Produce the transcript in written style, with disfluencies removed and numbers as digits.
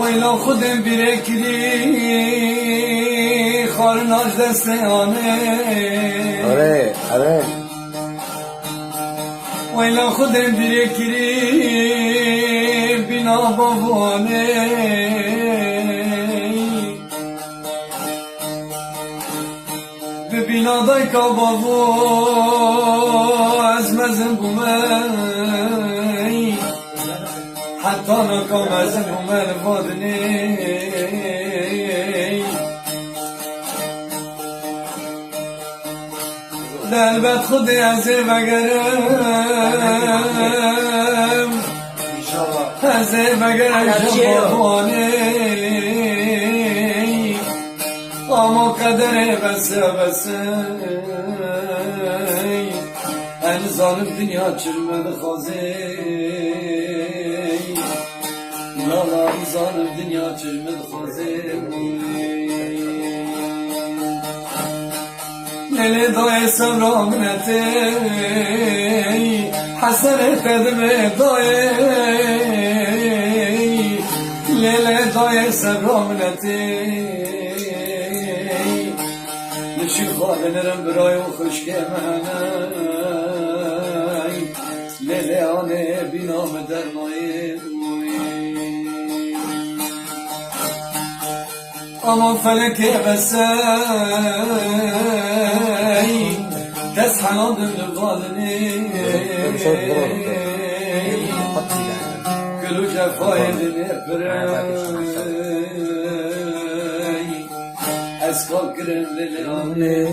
ویلا خودم بیره کری خارناش دست آنه آره آره ویلا خودم بیره کری بینا بابانه ببینا دای که بابا از مزن بومه حتی نکام از بومه بادنه دلبت خود از بگرم از بگرم شبابانه اما قدر بسه این ظالم دنیا چرمد خوازه لالا این ظالم دنیا چرمد خوازه لیلی دای سرامنته حسن قدم دای لیلی دای سرامنته نشی خواهد نرم برای و خشک منای لیلی آنه بینام در مایه اما فلک بسای دست حنان دل بالنی گلو جفای دل پرای از کال کرم دل آنه